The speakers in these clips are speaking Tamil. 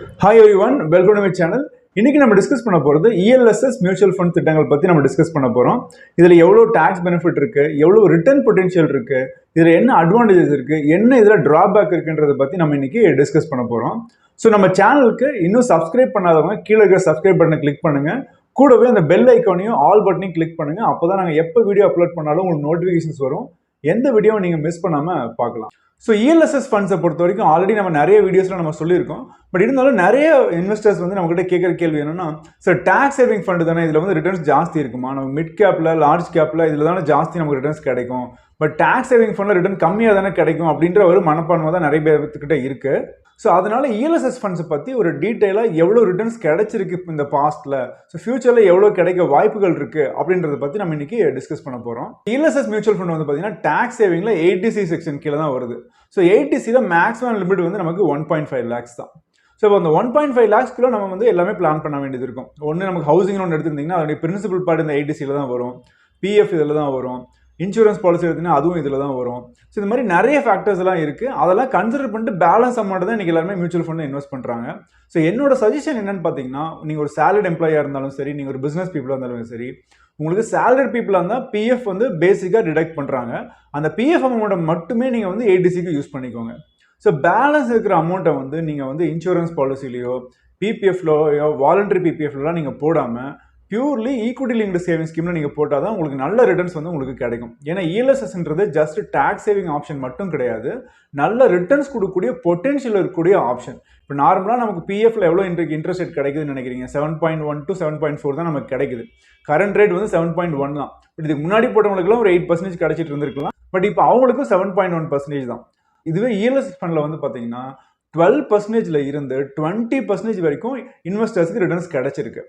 Hi everyone, welcome to my channel. இன்னைக்கு நம்ம டிஸ்கஸ் பண்ண போறது ELSS மியூச்சுவல் ஃபண்ட் திட்டங்கள் பத்தி நம்ம டிஸ்கஸ் பண்ண போறோம். இதுல எவ்வளவு டாக்ஸ் பெனிஃபிட் இருக்கு, எவ்வளவு ரிட்டர்ன் பொட்டன்ஷியல் இருக்கு, இதுல என்ன அட்வான்டேஜஸ் இருக்கு, என்ன இதுல டிராபேக் இருக்குன்றத பத்தி நம்ம இன்னைக்கு டிஸ்கஸ் பண்ண போறோம். ஸோ நம்ம சேனலுக்கு இன்னும் சப்ஸ்கிரைப் பண்ணாதவங்க கீழே இருக்கிற சப்ஸ்கிரைப் பட்டனை கிளிக் பண்ணுங்க. கூடவே அந்த பெல் ஐக்கானையும் ஆல் பட்டனையும் கிளிக் பண்ணுங்க. அப்போதான் நாங்கள் எப்போ வீடியோ அப்லோட் பண்ணாலும் உங்களுக்கு நோட்டிஃபிகேஷன்ஸ் வரும். எந்த வீடியோவை நீங்க மிஸ் பண்ணாம பார்க்கலாம். ஸோ ELSS ஃபண்ட்ஸை பொறுத்த வரைக்கும் ஆல்ரெடி நம்ம நிறைய வீடியோஸ்ல நம்ம சொல்லியிருக்கோம். பட் இருந்தாலும் நிறைய இன்வெஸ்டர்ஸ் வந்து நம்மகிட்ட கேட்குற கேள்வி என்னன்னா, சார் டாக்ஸ் சேவிங் ஃபண்ட் தானே, இதில் வந்து ரிட்டர்ன்ஸ் ஜாஸ்தி இருக்குமா, நம்ம மிட் கேப்ல லார்ஜ் கேப்ல இதில் தானே ஜாஸ்தி நமக்கு ரிட்டர்ன்ஸ் கிடைக்கும், பட் டாக்ஸ் சேவிங் ஃபண்ட்ல ரிட்டர்ன் கம்மியாக தானே கிடைக்கும் அப்படின்ற ஒரு மனப்பான்மை தான் நிறைய பேர்கிட்ட இருக்கு. ஸோ அதனால ELSS ஃபண்ட்ஸை பற்றி ஒரு டீட்டெயிலாக எவ்வளோ ரிட்டர்ன்ஸ் கிடைச்சிருக்கு இந்த பாஸ்ட்ல, ஸோ ஃபியூச்சரில் எவ்வளோ கிடைக்க வாய்ப்புகள் இருக்கு அப்படின்றத பற்றி நம்ம இன்னைக்கு டிஸ்கஸ் பண்ண போகிறோம். ELSS மியூச்சுவல் ஃபண்ட் வந்து பார்த்தீங்கன்னா டாக்ஸ் சேவிங்கில் 80C செக்ஷன் கீழே தான் வருது. ஸோ 80Cல மேக்ஸிமம் லிமிட் வந்து நமக்கு 1.5 lakhs தான். ஸோ இப்போ அந்த 1.5 lakhsக்குள்ள நம்ம வந்து எல்லாமே பிளான் பண்ண வேண்டியது இருக்கும். ஒன்று நமக்கு ஹவுசிங் லோன் எடுத்துருந்தீங்கன்னா அதோடைய பிரின்சிபல் பார்ட் இந்த 80Cல தான் வரும், பிஎஃப் இதில் தான் வரும், இன்சூரன்ஸ் பாலிசி எடுத்தீங்கன்னா அதுவும் இதில் தான் வரும். ஸோ இந்த மாதிரி நிறைய ஃபேக்டர்ஸ் எல்லாம் இருக்கு. அதெல்லாம் கன்சிடர் பண்ணிட்டு பேலன்ஸ் அமௌண்ட் தான் இன்னைக்கு எல்லாருமே மியூச்சுவல் ஃபண்ட் இன்வெஸ்ட் பண்றாங்க. ஸோ என்னோட சஜஷன் என்னன்னு பார்த்தீங்கன்னா, நீங்க ஒரு சேலரிட் எம்ப்ளாயா இருந்தாலும் சரி, நீங்க ஒரு பிசினஸ் பீப்புளா இருந்தாலும் சரி, உங்களுக்கு சேலரிட் பீப்புளா இருந்தால் பிஎஃப் வந்து பேசிக்காக டிடக்ட் பண்றாங்க. அந்த பிஎஃப் அமௌண்ட்டை மட்டுமே நீங்க வந்து 80Cக்கு யூஸ் பண்ணிக்கோங்க. ஸோ பேலன்ஸ் இருக்கிற அமௌண்ட்டை வந்து நீங்க வந்து இன்சூரன்ஸ் பாலிசிலையோ பிபிஎஃப்லயோ வாலண்டரி பிபிஎஃப்லாம் நீங்க போடாம பியூர்லி ஈக்விட்டி லிங்க்டு சேவிங் ஸ்கீம்ல நீங்க போட்டால் தான் உங்களுக்கு நல்ல ரிட்டர்ன்ஸ் வந்து உங்களுக்கு கிடைக்கும். ஏன்னா ELSSன்றது ஜஸ்ட் டாக்ஸ் சேவிங் ஆப்ஷன் மட்டும் கிடையாது, நல்ல ரிட்டர்ன்ஸ் கொடுக்கக்கூடிய பொட்டன்ஷியல் இருக்கக்கூடிய ஆப்ஷன். இப்போ நார்மலாக நமக்கு பிஎஃப்ல எவ்வளோ இன்ட்ரெஸ்ட் ரேட் கிடைக்குதுன்னு நினைக்கிறீங்க? 7.1 to 7.4 தான் நமக்கு கிடைக்குது. கரண்ட் ரேட் வந்து 7.1 தான். பட் இதுக்கு முன்னாடி போட்டவங்களுக்குலாம் ஒரு 8% கிடைச்சிட்டு இருந்திருக்கலாம். பட் இப்போ அவங்களுக்கும் 7.1% தான். இதுவே ELSS ஃபண்ட்ல வந்து பார்த்தீங்கன்னா 12%ல இருந்து 20% வரைக்கும் இன்வெஸ்டர்ஸ்க்கு ரிட்டர்ன்ஸ் கிடைச்சிருக்கு.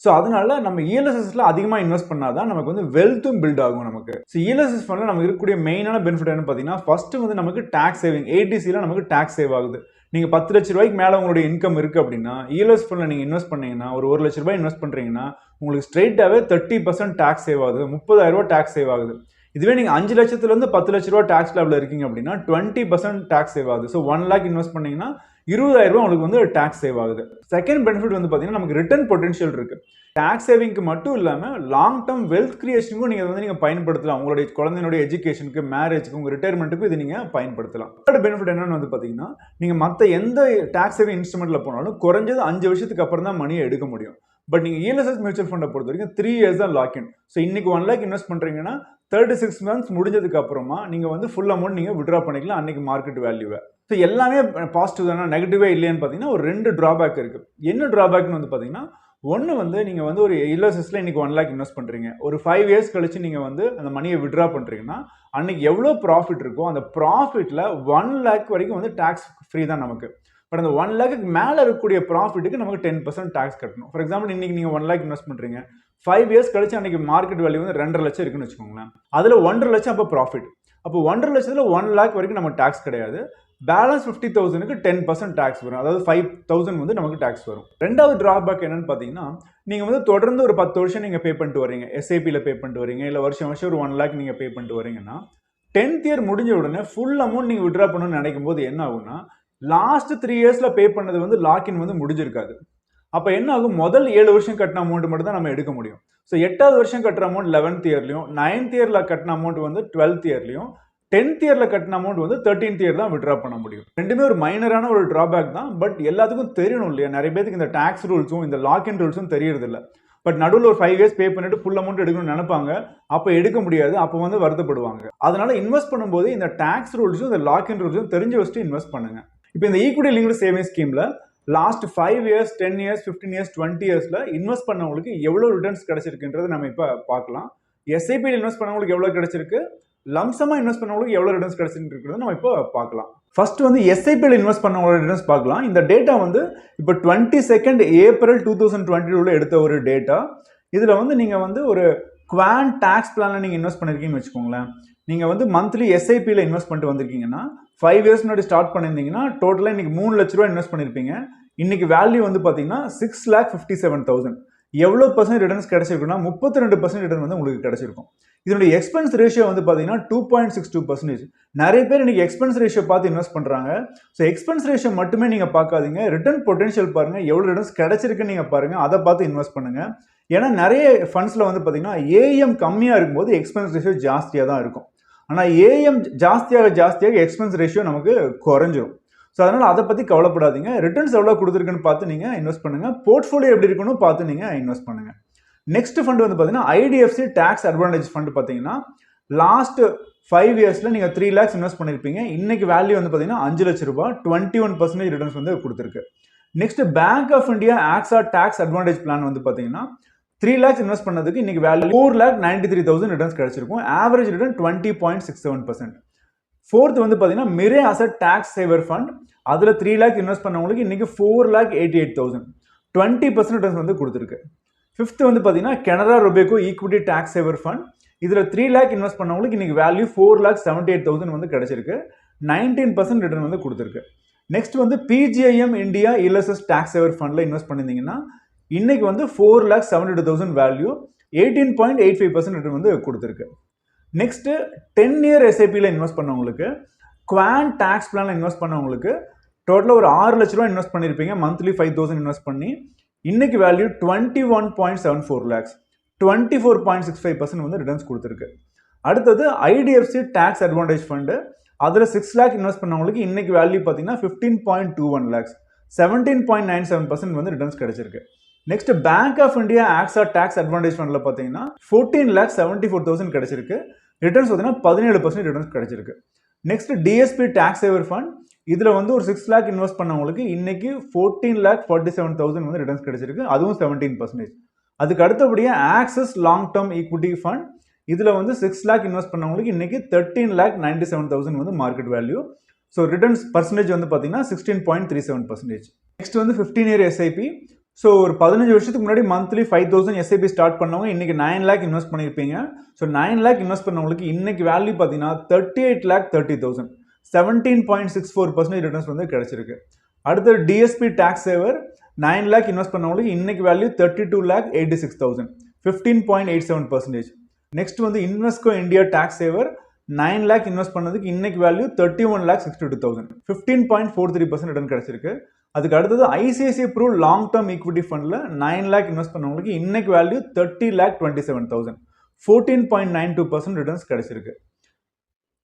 ஸோ அதனால நம்ம ELSSல அதிகமாக இன்வெஸ்ட் பண்ணாதான் நமக்கு வந்து வெல்த்தும் பில்ட் ஆகும் நமக்கு. ஸோ ELSS ஃபண்ட்ல நமக்கு இருக்கக்கூடிய மெயினான பெனிஃபிட் என்னன்னு பார்த்தீங்கன்னா, ஃபர்ஸ்ட் வந்து நமக்கு டாக்ஸ் சேவிங் 80Cல நமக்கு டாக்ஸ் சேவ் ஆகுது. நீங்கள் 10 லட்ச ரூபாய்க்கு மேலே உங்களுடைய இன்கம் இருக்கு அப்படின்னா ELSS ஃபண்ட்ல நீங்கள் இன்வெஸ்ட் பண்ணீங்கன்னா, ஒரு 1 லட்ச ரூபாய் இன்வெஸ்ட் பண்ணுறீங்கன்னா உங்களுக்கு ஸ்ட்ரெயிட்டாகவே 30% டாக்ஸ் சேவ் ஆகுது, 30,000 ரூபாய் டாக்ஸ் சேவ் ஆகுது. இதுவே நீங்கள் 5 லட்சத்துலேருந்து 10 லட்ச ரூபா டாக்ஸ் லேபில் இருக்கீங்க அப்படின்னா 20% டாக்ஸ் சேவ் ஆகுது. ஸோ 1 lakh இன்வெஸ்ட் பண்ணீங்கன்னா 20,000 ரூபாய் உங்களுக்கு வந்து டாக்ஸ் சேவ் ஆகுது. செகண்ட் பெனிஃபிட் வந்து பார்த்தீங்கன்னா, நமக்கு ரிட்டர்ன் பொட்டன்ஷியல் இருக்கு. டாக்ஸ் சேவிங்க்கு மட்டும் இல்லாமல் லாங் டேர்ம் வெல்த் கிரியேஷனுக்கும் நீங்கள் வந்து நீங்கள் பயன்படுத்தலாம். உங்களுடைய குழந்தைகளுடைய எஜுகேஷனுக்கு, மேரேஜுக்கு, உங்கள் ரிட்டையர்மெண்ட்டுக்கும் இது நீங்கள் பயன்படுத்தலாம். தேர்ட் பெனிஃபிட் என்னன்னு வந்து பார்த்தீங்கன்னா, நீங்கள் மற்ற எந்த டாக்ஸ் சேவிங் இன்ஸ்ட்ருமெண்ட்டில் போனாலும் குறைஞ்சது 5 வருஷத்துக்கு அப்புறம் தான் மணியை எடுக்க முடியும். பட் நீங்கள் ELSS மியூச்சுவல் ஃபண்டை பொறுத்த வரைக்கும் 3 years தான் லாக்இன். ஸோ இன்னைக்கு 1 lakh இன்வெஸ்ட் பண்ணுறீங்கன்னா 36 months முடிஞ்சதுக்கு அப்புறமா நீங்கள் வந்து ஃபுல் அமௌண்ட் நீங்கள் விட்ரா பண்ணிக்கலாம் அன்னைக்கு மார்க்கெட் வேல்யூவை. ஸோ எல்லாமே பாசிட்டிவ் தானே, நெகட்டிவே இல்லையான்னு பார்த்தீங்கன்னா ஒரு 2 டிராபேக் இருக்கு. என்ன டிராபேக்னு வந்து பார்த்தீங்கன்னா, ஒன்று வந்து நீங்கள் வந்து ஒரு ELSSல இன்னைக்கு 1 lakh இன்வெஸ்ட் பண்ணுறீங்க, ஒரு 5 years கழிச்சு நீங்கள் வந்து அந்த மணியை விட்ரா பண்ணுறீங்கன்னா அன்னைக்கு எவ்வளோ ப்ராஃபிட் இருக்கோ அந்த ப்ராஃபிட்டில் 1 lakh வரைக்கும் வந்து டாக்ஸ் ஃப்ரீ தான் நமக்கு. பட் அந்த 1 lakhக்கு மேலே இருக்கக்கூடிய ப்ராஃபிட்டுக்கு நமக்கு 10% டாக்ஸ் கட்டணும். ஃபார் எக்ஸாம்பிள் இன்னைக்கு நீங்கள் 1 lakh இன்வெஸ்ட் பண்ணுறீங்க, 5 years கழிச்சு அன்னைக்கு மார்க்கெட் வேல்யூ வந்து 2.5 லட்சம் இருக்குன்னு வச்சுக்கோங்களேன். அதில் 1.5 லட்சம் அப்போ ப்ராஃபிட். அப்போ 1.5 லட்சத்தில் 1 lakh வரைக்கும் நம்ம டாக்ஸ் கிடையாது. பேலன்ஸ் 50,000க்கு 10% டாக்ஸ் வரும். அதாவது 5,000 வந்து நமக்கு டாக்ஸ் வரும். ரெண்டாவது டிராபேக் என்னன்னு பார்த்தீங்கன்னா, நீங்கள் வந்து தொடர்ந்து ஒரு 10 வருஷம் நீங்கள் பே பண்ணிட்டு வரீங்க, SIPல பே பண்ணிட்டு வரீங்க, இல்லை வருஷம் வருஷம் ஒரு 1 lakh நீங்கள் பே பண்ணிட்டு வரீங்கன்னா 10th year முடிஞ்ச உடனே ஃபுல் அமௌண்ட் நீங்கள் விட்ரா பண்ணணும்னு நினைக்கும் போது என்ன ஆகும்னா, லாஸ்ட் 3 yearsல பே பண்ணது வந்து லாக்இன் வந்து முடிஞ்சிருக்காது. அப்போ என்ன ஆகும், முதல் 7 வருஷம் கட்டின அமௌண்ட் மட்டும் தான் நம்ம எடுக்க முடியும். ஸோ 8வது வருஷம் கட்டுற அமௌண்ட் 11th yearலையும், 9th yearல கட்டின அமௌண்ட் வந்து 12th yearலையும், 10th yearல கட்டின அமௌண்ட் வந்து 13th year தான் விட்ரா பண்ண முடியும். ரெண்டுமே ஒரு மைனரான ஒரு டிராபேக் தான். பட் எல்லாத்துக்கும் தெரியணும் இல்லையா, நிறைய பேருக்கு இந்த டாக்ஸ் ரூல்ஸும் இந்த லாக்இன் ரூல்ஸும் தெரியறது இல்லை. பட் நடுவில் ஒரு 5 years பே பண்ணிட்டு ஃபுல் அமௌண்ட் எடுக்கணும்னு நினைப்பாங்க, அப்போ எடுக்க முடியாது, அப்போ வந்து வருத்தப்படுவாங்க. அதனால இன்வெஸ்ட் பண்ணும்போது இந்த டாக்ஸ் ரூல்ஸும் இந்த லாக்இன் ரூல்ஸும் தெரிஞ்சு வச்சுட்டு இன்வெஸ்ட் பண்ணுங்க. இப்போ இந்த ஈக்விட்டி லிங்க்டு சேவிங் ஸ்கீம்ல லாஸ்ட் 5 years, 10 years, 15 years, 20 yearsல இன்வெஸ்ட் பண்ணவங்களுக்கு எவ்வளோ ரிட்டர்ன்ஸ் கிடைச்சிருக்குன்றதை நம்ம இப்போ பார்க்கலாம். SIPல இன்வெஸ்ட் பண்ணவங்களுக்கு எவ்வளோ கிடைச்சிருக்கு, லம்சமா இன்வெஸ்ட் பண்ணவங்களுக்கு எவ்வளோ ரிட்டர்ன்ஸ் கிடைச்சிருக்குறது நம்ம இப்போ பார்க்கலாம். ஃபர்ஸ்ட் வந்து SIPல இன்வெஸ்ட் பண்ணவங்களோட ரிட்டர்ன்ஸ் பார்க்கலாம். இந்த டேட்டா வந்து இப்போ 22nd April 2022ல எடுத்த ஒரு டேட்டா. இதுல வந்து நீங்க வந்து ஒரு குவான் டாக்ஸ் பிளான்ல நீங்க இன்வெஸ்ட் பண்ணிருக்கீங்கன்னு வச்சுக்கோங்களேன். நீங்க வந்து மந்த்லி SIPல இன்வெஸ்ட் பண்ணிட்டு வந்திருக்கீங்கன்னா 5 years முன்னாடி ஸ்டார்ட் பண்ணியிருந்தீங்கன்னா டோட்டலாக இன்னைக்கு 3 லட்ச ரூபாய் இன்வெஸ்ட் பண்ணியிருப்பீங்க. இன்னைக்கு வேல்யூ வந்து பார்த்தீங்கன்னா 6,57,000. எவ்வளோ பர்சன்ட் ரிட்டர்ன்ஸ் கிடைச்சிருக்குன்னா 32% ரிட்டர்ன் வந்து உங்களுக்கு கிடைச்சிருக்கும். இதனுடைய எக்ஸ்பென்ஸ் ரேஷியோ வந்து பார்த்தீங்கன்னா 2.62%. நிறைய பேர் இன்னைக்கு எக்ஸ்பென்ஸ் ரேஷியோ பார்த்து இன்வெஸ்ட் பண்ணுறாங்க. ஸோ எக்ஸ்பென்ஸ் ரேஷியோ மட்டுமே நீங்கள் பார்க்காதீங்க, ரிட்டர்ன் பொட்டன்ஷியல் பாருங்கள், எவ்வளோ ரிட்டர்ன்ஸ் கிடைச்சிருக்குன்னு நீங்கள் பாருங்கள், அதை பார்த்து இன்வெஸ்ட் பண்ணுங்கள். ஏன்னா நிறைய ஃபண்ட்ஸில் வந்து பார்த்தீங்கன்னா ஏஎம் கம்மியாக இருக்கும்போது எக்ஸ்பென்ஸ் ரேஷியோ ஜாஸ்தியாக தான் இருக்கும். ஆனால் ஏஎம் ஜாஸ்தியாக எக்ஸ்பென்ஸ் ரேஷியோ நமக்கு குறைஞ்சிரும். ஸோ அதனால் அதை பற்றி கவலைப்படாதீங்க. ரிட்டர்ன்ஸ் எவ்வளோ கொடுத்துருக்குன்னு பார்த்து நீங்கள் இன்வெஸ்ட் பண்ணுங்கள். போர்ட்ஃபோலியோ எப்படி இருக்குன்னு பார்த்து நீங்கள் இன்வெஸ்ட் பண்ணுங்கள். நெக்ஸ்ட் ஃபண்ட் வந்து பார்த்தீங்கன்னா ஐடிஎஃப்சி டேக்ஸ் அட்வான்டேஜ் ஃபண்ட் பார்த்தீங்கன்னா லாஸ்ட் 5 இயர்ஸில் நீங்கள் 3 lakhs இன்வெஸ்ட் பண்ணியிருப்பீங்க. இன்னைக்கு வேல்யூ வந்து பார்த்தீங்கன்னா 5 லட்ச ரூபாய், 21% ரிட்டர்ன்ஸ் வந்து கொடுத்துருக்கு. Next bank of India AXA tax advantage plan வந்து பார்த்தீங்கன்னா 3 lakhs இன்வெஸ்ட் பண்ணதுக்கு இன்னைக்கு வேல்யூ 4,93,000 ரிட்டர்ன்ஸ் கிடைச்சிருக்கும். Average return 20.67%. ஃபோர்த் வந்து பார்த்தீங்கன்னா Mirae asset tax saver fund, அதில் 3 lakhs இன்வெஸ்ட் பண்ணவங்களுக்கு இன்னைக்கு 4,88,000, 20% ரிட்டர்ன்ஸ் வந்து கொடுத்துருக்கு. ஃபிஃப்த் வந்து பார்த்தீங்கன்னா Canara Robeco equity tax saver fund, இதில் 3 lakh இன்வெஸ்ட் பண்ணவங்களுக்கு இன்னைக்கு வேல்யூ 4,78,000 வந்து கிடைச்சிருக்கு. 19% ரிட்டர்ன் வந்து கொடுத்துருக்கு. நெக்ஸ்ட் வந்து PGIM India ELSS tax saver ஃபண்டில் இன்வெஸ்ட் பண்ணியிருந்தீங்கன்னா இன்னைக்கு வந்து 4,72,000 வேல்யூ, 18.85% ரிட்டர்ன் வந்து கொடுத்துருக்கு. நெக்ஸ்ட் 10 year எஸ்ஐபியில் இன்வெஸ்ட் பண்ணவங்களுக்கு, குவான் டேக்ஸ் பிளானில் இன்வெஸ்ட் பண்ணவங்களுக்கு டோட்டலாக ஒரு 6 லட்ச ரூபா இன்வெஸ்ட் பண்ணியிருப்பீங்க. மந்த்லி 5,000 இன்வெஸ்ட் பண்ணி இன்னைக்கு வேல்யூ 21.74 lakhs, 24.65% வந்து ரிட்டர்ன்ஸ் கொடுத்துருக்கு. அடுத்தது ஐடிஎஃப்சி டேக்ஸ் அட்வான்டேஜ் ஃபண்டு, அதில் 6 lakh இன்வெஸ்ட் பண்ணவங்களுக்கு இன்னைக்கு வேல்யூ பார்த்தீங்கன்னா 15.21 lakhs, 17.97% வந்து ரிட்டர்ன்ஸ் கிடைச்சிருக்கு. Next bank of India AXA tax advantage ஃபண்டில் பார்த்தீங்கன்னா 14,74,000 கிடைச்சிருக்கு. ரிட்டர்ன்ஸ் பார்த்தீங்கன்னா 17% ரிட்டர்ன்ஸ் கிடைச்சிருக்கு. Next DSP tax saver fund, இதில் வந்து ஒரு 6 lakh இன்வெஸ்ட் பண்ணவங்களுக்கு இன்னைக்கு 14,47,000 வந்து ரிட்டர்ன்ஸ் கிடைச்சிருக்கு, அதுவும் 17%. அதுக்கு அடுத்தபடியாக access long term equity fund, இதில் வந்து 6 lakh இன்வெஸ்ட் பண்ணவங்களுக்கு இன்னைக்கு 13,97,000 வந்து market value. So returns percentage வந்து பார்த்தீங்கன்னா 16.37%. நெக்ஸ்ட் வந்து 15 year எஸ்ஐபி. ஸோ ஒரு 15 வருஷத்துக்கு முன்னாடி மந்த்லி 5,000 எஸ்ஐபி ஸ்டார்ட் பண்ணவங்க இன்னைக்கு 9 lakh இன்வெஸ்ட் பண்ணியிருப்பீங்க. ஸோ 9 lakh இன்வெஸ்ட் பண்ணவங்களுக்கு இன்னைக்கு வேல்யூ பார்த்தீங்கன்னா 38,30,000, 17.64% ரிட்டர்ன்ஸ் வந்து கிடைச்சிருக்கு. அடுத்தது DSP tax saver 9 lakh invest பண்ணவங்களுக்கு இன்னைக்கு வேல்யூ 32,86,000, 15.87%. நெக்ஸ்ட் வந்து Invesco India tax saver 9 lakh invest பண்ணதுக்கு இன்னைக்கு வேல்யூ 31,62,000, 15.43% ரிட்டர்ன் கிடைச்சிருக்கு. அதுக்கு அடுத்தது ICICI Pru long term equity ஃபண்டில் 9 lakh இன்வெஸ்ட் பண்ணவங்களுக்கு இன்னைக்கு வேல்யூ 30,27,000, 14.92% ரிட்டர்ன்ஸ் கிடைச்சிருக்கு.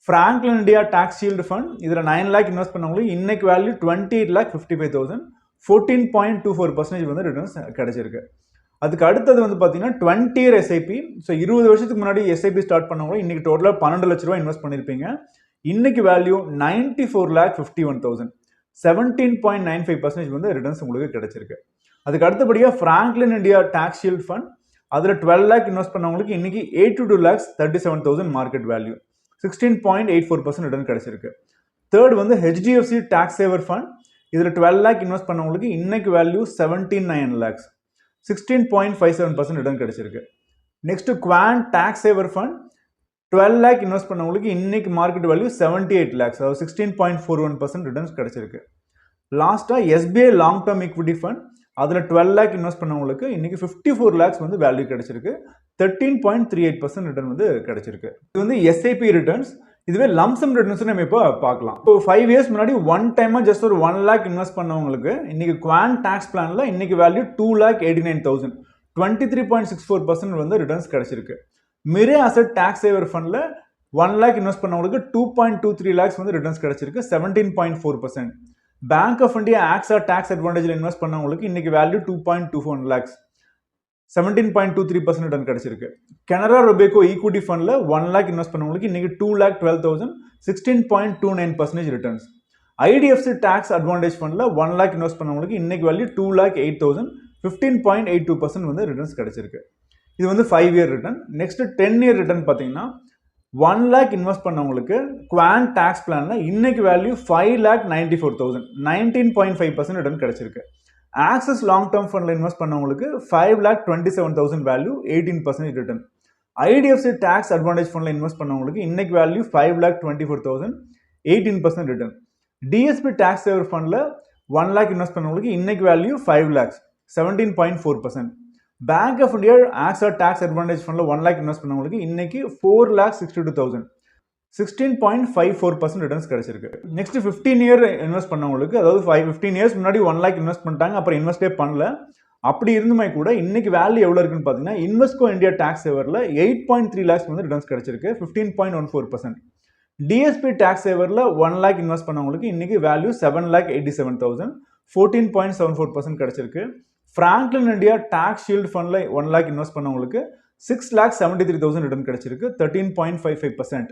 Franklin India tax shield fund, இதில் 9 lakh இன்வெஸ்ட் பண்ணவங்களுக்கு இன்னைக்கு வேல்யூ 28,55,000, 14.24% வந்து ரிட்டர்ன்ஸ் கிடைச்சிருக்கு. அதுக்கு அடுத்தது வந்து பார்த்தீங்கன்னா 20 year எஸ்ஐபி. ஸோ 20 வருஷத்துக்கு முன்னாடி எஸ்ஐபி ஸ்டார்ட் பண்ணவங்க இன்னைக்கு டோட்டலாக 12 லட்ச ரூபா இன்வெஸ்ட் பண்ணியிருப்பீங்க. இன்னைக்கு வேல்யூ 94,51,000, 17.95% வந்து ரிட்டர்ன்ஸ் உங்களுக்கு கிடைச்சிருக்கு. அதுக்கு அடுத்தபடியாக Franklin India tax shield fund, அதில் 12 lakh இன்வெஸ்ட் பண்ணவங்களுக்கு இன்னைக்கு 82,37,000 மார்க்கெட் வேல்யூ, 16.84% ரிட்டர்ன் கிடைச்சிருக்கு. தேர்ட் வந்து ஹெச்டிஎஃப்சி டாக்ஸ் சேவர் ஃபண்ட், இதில் 12 lakh இன்வெஸ்ட் பண்ணவங்களுக்கு இன்னைக்கு வேல்யூ 79 lakhs, 16.57% ரிட்டர்ன் கிடைச்சிருக்கு. Next Quant tax saver fund, 12 lakh invest பண்ணவங்களுக்கு இன்னைக்கு மார்க்கெட் வேல்யூ 78 lakhs, அதாவது 16.41% ரிட்டர்ன்ஸ் கிடைச்சிருக்கு. லாஸ்ட்டாக SBI long term equity fund, அதில் 12 lakh இன்வெஸ்ட் பண்ணவங்களுக்கு இன்னைக்கு 54 lakhs வந்து வேல்யூ கிடைச்சிருக்கு, 13.38% ரிட்டர்ன் வந்து கிடைச்சிருக்கு. இது வந்து எஸ்ஐபி ரிட்டர்ன்ஸ். இதுவே லம்சம் ரிட்டர்ன்ஸ் நம்ம இப்போ பார்க்கலாம். இப்போ 5 years முன்னாடி ஒன் டைமாக ஜஸ்ட் ஒரு 1 lakh இன்வெஸ்ட் பண்ணவங்களுக்கு இன்னைக்கு குவான் டாக்ஸ் பிளானில் இன்னைக்கு வேல்யூ 2,89,000, 23.64% வந்து ரிட்டர்ன்ஸ் கிடைச்சிருக்கு. மிரே அசட் டாக்ஸ் சேவர் ஃபண்டில் 1 lakh இன்வெஸ்ட் பண்ணவங்களுக்கு 2.23 lakhs வந்து ரிட்டர்ன்ஸ் கிடைச்சிருக்கு, 17.4%. Bank of India AXA tax அட்வான்டேஜில் இன்வெஸ்ட் பண்ணவங்களுக்கு இன்னைக்கு வேல்யூ 2.21 lakhs, 17.23% ரிட்டர்ன் கிடைச்சிருக்கு. கனரா ரொபேகோ ஈக்விட்டி ஃபண்டில் 1 lakh இன்வெஸ்ட் பண்ணவங்களுக்கு இன்னைக்கு 2,12,000, 16.29% ரிட்டர்ன்ஸ். ஐடிஎஃப்சி டாக்ஸ் அட்வான்டேஜ் ஃபண்டில் 1 lakh இன்வெஸ்ட் பண்ணவங்களுக்கு இன்னைக்கு வேல்யூ 2,08,000, 15.82% வந்து ரிட்டர்ன்ஸ் கிடைச்சிருக்கு. இது வந்து 5 year return. Next 10 year return பார்த்தீங்கன்னா 1 lakh இன்வெஸ்ட் பண்ணவங்களுக்கு குவான் டாக்ஸ் பிளானில் இன்னைக்கு வேல்யூ 5,94,000, 19.5% ரிட்டர்ன் கிடைச்சிருக்கு. ஆக்சஸ் லாங் டேர்ம் ஃபண்டில் இன்வெஸ்ட் பண்ணவங்களுக்கு 5,27,000 value, 18% return. IDFC tax advantage ஃபண்டில் இன்வெஸ்ட் பண்ணவங்களுக்கு இன்னைக்கு value 5,24,000, 18% return. DSP tax saver ஃபண்டில் 1 lakh இன்வெஸ்ட் பண்ணவங்களுக்கு இன்னைக்கு value 5 lakhs, 17.4%. Bank of India AXA tax advantage ஃபண்டில் 1 lakh இன்வெஸ்ட் பண்ணவங்களுக்கு இன்னைக்கு 4,62,000 16.54% ரிட்டர்ன்ஸ் கிடைச்சிருக்கு. நெக்ஸ்ட் 15 இயர் இன்வெஸ்ட் பண்ணவங்களுக்கு, அதாவது 15 இயர்ஸ் முன்னாடி 1 lakh இன்வெஸ்ட் பண்ணிட்டாங்க, அப்புறம் இன்வெஸ்டே பண்ணல. அப்படி இருந்துமே கூட இன்னைக்கு வேல்யூ எவ்வளோ இருக்குன்னு பார்த்தீங்கன்னா, இன்வெஸ்ட்கோ இந்தியா டாக்ஸ் சேவரில் 8.3 lakhs வந்து ரிட்டர்ன்ஸ் கிடைச்சிருக்கு, 15.14%. டிஎஸ்பி டாக்ஸ் சேவரில் 1 lakh இன்வெஸ்ட் பண்ணவங்களுக்கு இன்னைக்கு வேல்யூ 7,87,000 14.74% கிடைச்சிருக்கு. பிராங்க்லின் இந்தியா டாக்ஸ் ஷீல்ட் ஃபண்ட்ல 1 lakh இன்வெஸ்ட் பண்ணவங்களுக்கு 6,73,000 ரிட்டர்ன் கிடைச்சிருக்கு, 13.55%.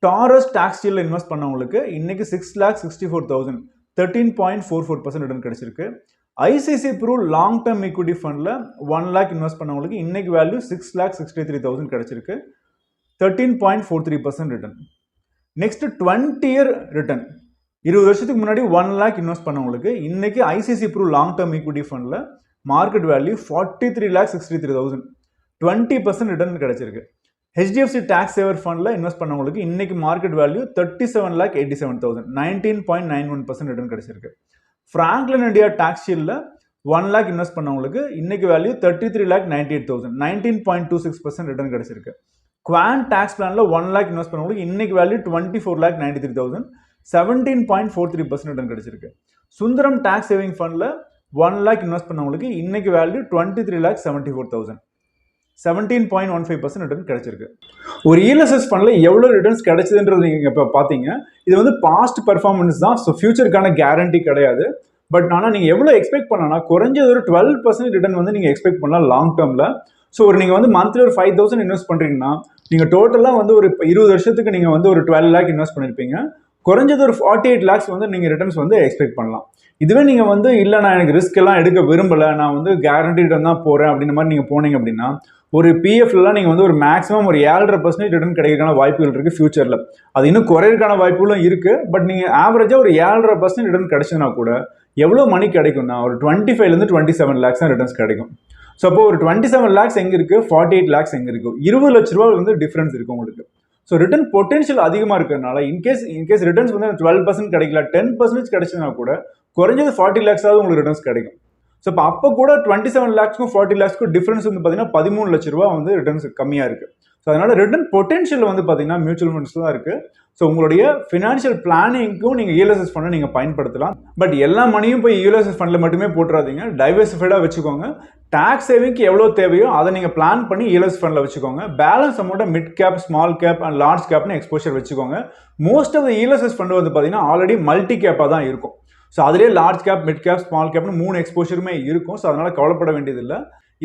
டாரஸ் டாக்ஸ் ஷீல்ட்ல இன்வெஸ்ட் பண்ணவங்களுக்கு இன்னைக்கு 6,64,000 13.44% ரிட்டர்ன் கிடைச்சிருக்கு. ICICI Pru long term equity ஃபண்ட்ல 1 lakh இன்வெஸ்ட் பண்ணவங்களுக்கு இன்னைக்கு வேல்யூ 6,63,000 கிடைச்சிருக்கு, 13.43% ரிட்டர்ன். நெக்ஸ்ட் 20 இயர் ரிட்டர்ன், 20 வருஷத்துக்கு முன்னாடி 1 lakh இன்வெஸ்ட் பண்ணவங்களுக்கு இன்னைக்கு ICICI Pru long term equity ஃபண்ட்ல மார்க்கெட் வேல்யூ 43,63,000 20% ரிட்டர்ன் கிடைச்சிருக்கு. HDFC டாக்ஸ் சேவர் ஃபண்ட்ல இன்வெஸ்ட் பண்ணவங்களுக்கு இன்னைக்கு மார்க்கெட் வேல்யூ 37,87,000 19.91% ரிட்டர்ன் கிடைச்சிருக்கு. பிராங்க்லின் இந்தியா டாக்ஸ் ஷீல்ட்ல 1 lakh இன்வெஸ்ட் பண்ணவங்களுக்கு இன்னைக்கு வேல்யூ 33,98,000 19.26% ரிட்டர்ன் கிடைச்சிருக்கு. குவான் டாக்ஸ் பிளான்ல 1 lakh இன்வெஸ்ட் பண்ணவங்களுக்கு இன்னைக்கு வேல்யூ 24,93,000 17.43% ரிட்டர்ன் கிடைச்சிருக்கு. சுந்தரம் டாக்ஸ் சேவிங் ஃபண்ட்ல 1 lakh இன்வெஸ்ட் பண்ணவங்களுக்கு இன்னைக்கு வேல்யூ 23,74,000 17.15% ரிட்டர்ன் கிடைச்சிருக்கு. ஒரு இஎல்எஸ்எஸ் ஃபண்ட்ல எவ்வளவு ரிட்டர்ன்ஸ் கிடைச்சதுன்றது நீங்க இப்ப பாத்தீங்க. இது வந்து பாஸ்ட் பெர்ஃபார்மன்ஸ் தான், ஸோ ஃபியூச்சருக்கான கேரண்டி கிடையாது. பட் ஆனால் நீங்க எவ்வளவு எக்ஸ்பெக்ட் பண்ணலாம், குறைஞ்சது ஒரு 12% ரிட்டர்ன் வந்து நீங்க எக்ஸ்பெக்ட் பண்ணலாம் லாங் டேர்ம்ல. ஸோ ஒரு நீங்க வந்து மந்த்லி ஒரு 5,000 இன்வெஸ்ட் பண்றீங்கன்னா நீங்க டோட்டலா வந்து ஒரு 20 வருஷத்துக்கு நீங்க வந்து ஒரு 12 lakh இன்வெஸ்ட் பண்ணிருப்பீங்க. குறைஞ்சது ஒரு 48 lakhs வந்து நீங்க ரிட்டர்ன்ஸ் வந்து எக்ஸ்பெக்ட் பண்ணலாம். இதுவே நீங்க வந்து இல்ல நான் எனக்கு ரிஸ்க் எல்லாம் எடுக்க விரும்பல, நான் வந்து கேரண்டி ரிட்டர்ன் தான் போறேன் அப்படின்ற மாதிரி நீங்க போனீங்க அப்படின்னா ஒரு பிஎஃப்லாம் நீங்க வந்து ஒரு மேக்ஸிமம் ஒரு 7.5% ரிட்டர்ன் கிடைக்கிறதுக்கான வாய்ப்புகள் இருக்கு ஃபியூச்சர்ல. அது இன்னும் குறையறதுக்கான வாய்ப்புகளும் இருக்கு. பட் நீங்க ஆவரேஜா ஒரு 7.5% ரிட்டர்ன் கிடைச்சதுன்னா கூட எவ்வளவு மணி கிடைக்கும்னா ஒரு 25 to 27 lakhs தான் ரிட்டர்ன்ஸ் கிடைக்கும். ஸோ அப்போ ஒரு 27 lakhs எங்க இருக்கு, 48 lakhs எங்க இருக்கு, 20 லட்ச ரூபாய் வந்து டிஃபரன்ஸ் இருக்கு உங்களுக்கு. ஸோ ரிட்டர்ன் பொட்டன்ஷியல் அதிகமா இருக்கிறதுனால இன்கேஸ் ரிட்டர்ன்ஸ் வந்து 12% கிடைக்கல, 10% கிடைச்சதுன்னா கூட குறைஞ்சது 40 lakhs உங்களுக்கு ரிட்டர்ன்ஸ் கிடைக்கும். ஸோ அப்போ கூட 27 lakhsக்கும் 40 lakhsக்கும் டிஃபரன்ஸ் வந்து பார்த்தீங்கன்னா 13 லட்ச ரூபா வந்து ரிட்டர்ன்ஸ் கம்மியா இருக்கு. ஸோ அதனால ரிட்டர்ன் பொட்டன்ஷியல் வந்து பார்த்தீங்கன்னா மியூச்சுவல் ஃபண்ட்ஸ் தான் இருக்கு. ஸோ உங்களுடைய ஃபினான்ஷியல் பிளானிங்க்கும் நீங்கள் இஎல்எஸ்எஸ் ஃபண்டை நீங்கள் பயன்படுத்தலாம். பட் எல்லா மணியும் போய் இஎல்எஸ்எஸ் ஃபண்டில் மட்டுமே போட்டுறாதீங்க, டைவர்சிஃபைடாக வச்சுக்கோங்க. டாக்ஸ் சேவிங்க்கு எவ்வளோ தேவையோ அதை நீங்கள் பிளான் பண்ணி இஎல்எஸ் ஃபண்டில் வச்சுக்கோங்க. பேலன்ஸ் அமௌண்ட்டை mid cap, small cap and large கேப்னு எக்ஸ்போஷர் வச்சுக்கோங்க. Most of the ELSS fund வந்து பார்த்தீங்கன்னா ஆல்ரெடி மல்டி கேப்பாக தான் இருக்கும். ஸோ அதுலேயே large cap, mid cap, small கேப்னு 3 எக்ஸ்போஷருமே இருக்கும். ஸோ அதனால கவலைப்பட வேண்டியதில்லை.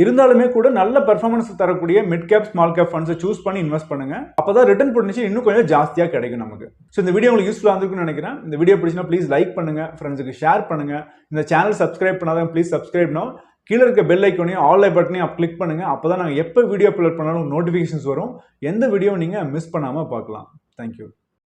இருந்தாலுமே கூட நல்ல பெர்ஃபார்மன்ஸ் தரக்கூடிய மிட் கேப், ஸ்மால் கேப் ஃபண்ட்ஸை சூஸ் பண்ணி இன்வெஸ்ட் பண்ணுங்க. அப்பதான் ரிட்டர்ன் பொட்டன்ஷியல் இன்னும் கொஞ்சம் ஜாஸ்தியா கிடைக்கும் நமக்கு. ஸோ இந்த வீடியோ உங்களுக்கு யூஸ்ஃபுல்லா இருந்திருக்கும்னு நினைக்கிறேன். இந்த வீடியோ பிடிச்சினா ப்ளீஸ் லைக் பண்ணுங்க, ஃப்ரெண்ட்ஸுக்கு ஷேர் பண்ணுங்க. இந்த சேனல் சப்ஸ்கிரைப் பண்ணாதான் ப்ளீஸ் சப்ஸ்கிரைப் பண்ணோம். கீழே இருக்க பெல் ஐக்கனையும் ஆல் பட்டனையும் கிளிக் பண்ணுங்க. அப்பதான் நாங்கள் எப்போ வீடியோ அப்லோட் பண்ணாலும் நோட்டிஃபிகேஷன்ஸ் வரும். எந்த வீடியோ நீங்க மிஸ் பண்ணாம பார்க்கலாம். தேங்க்யூ.